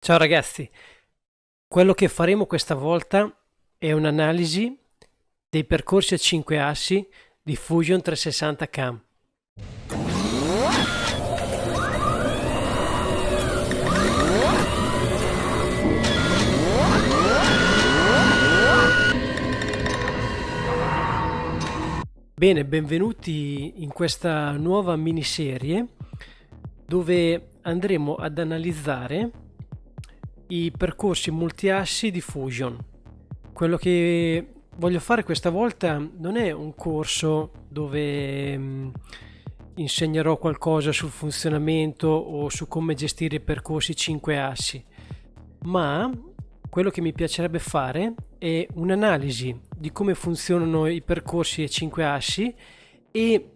Ciao ragazzi, quello che faremo questa volta è un'analisi dei percorsi a 5 assi di Fusion 360 CAM. Bene, benvenuti in questa nuova miniserie dove andremo ad analizzare i percorsi multiassi di Fusion. Quello che voglio fare questa volta non è un corso dove insegnerò qualcosa sul funzionamento o su come gestire i percorsi 5 assi, ma quello che mi piacerebbe fare è un'analisi di come funzionano i percorsi a 5 assi e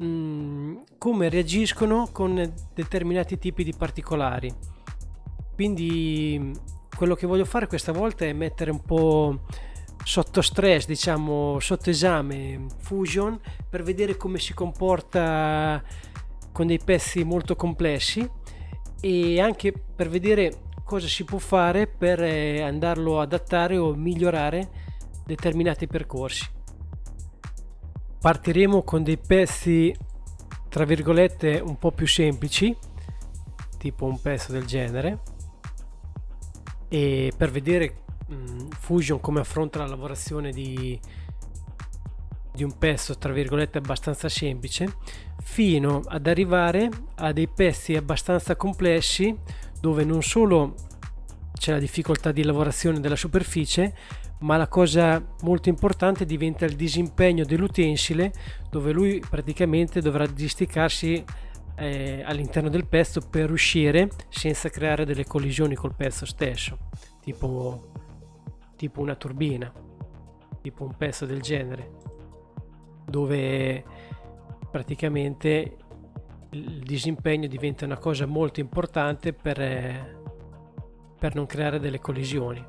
come reagiscono con determinati tipi di particolari. Quindi quello che voglio fare questa volta è mettere un po' sotto stress, diciamo sotto esame Fusion, per vedere come si comporta con dei pezzi molto complessi e anche per vedere cosa si può fare per andarlo a adattare o migliorare determinati percorsi. Partiremo con dei pezzi tra virgolette un po' più semplici, tipo un pezzo del genere, e per vedere Fusion come affronta la lavorazione di un pezzo tra virgolette abbastanza semplice, fino ad arrivare a dei pezzi abbastanza complessi dove non solo c'è la difficoltà di lavorazione della superficie, ma la cosa molto importante diventa il disimpegno dell'utensile, dove lui praticamente dovrà disticarsi all'interno del pezzo per uscire senza creare delle collisioni col pezzo stesso, tipo una turbina, tipo un pezzo del genere, dove praticamente il disimpegno diventa una cosa molto importante per non creare delle collisioni.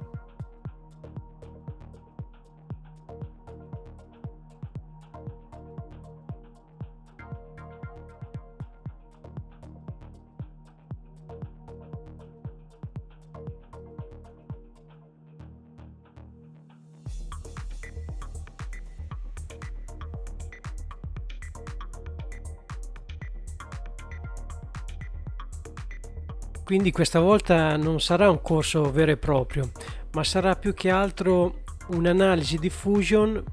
Quindi questa volta non sarà un corso vero e proprio, ma sarà più che altro un'analisi di Fusion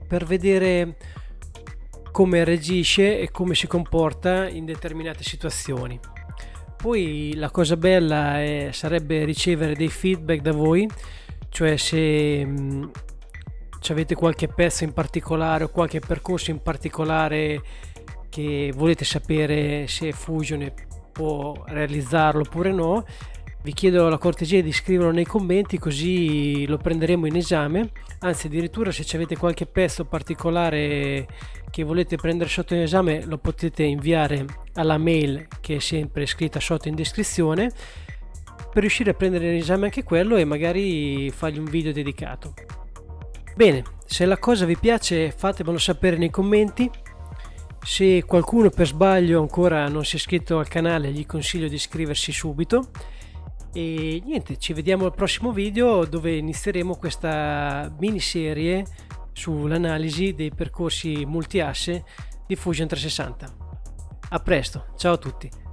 per vedere come reagisce e come si comporta in determinate situazioni. Poi la cosa bella sarebbe ricevere dei feedback da voi, cioè se avete qualche pezzo in particolare o qualche percorso in particolare che volete sapere se Fusion può realizzarlo oppure no, vi chiedo la cortesia di scriverlo nei commenti, così lo prenderemo in esame. Anzi, addirittura se avete qualche pezzo particolare che volete prendere sotto in esame, lo potete inviare alla mail che è sempre scritta sotto in descrizione, per riuscire a prendere in esame anche quello e magari fargli un video dedicato. Bene, se la cosa vi piace fatemelo sapere nei commenti. Se qualcuno per sbaglio ancora non si è iscritto al canale, gli consiglio di iscriversi subito. E niente, ci vediamo al prossimo video dove inizieremo questa miniserie sull'analisi dei percorsi multiasse di Fusion 360. A presto, ciao a tutti!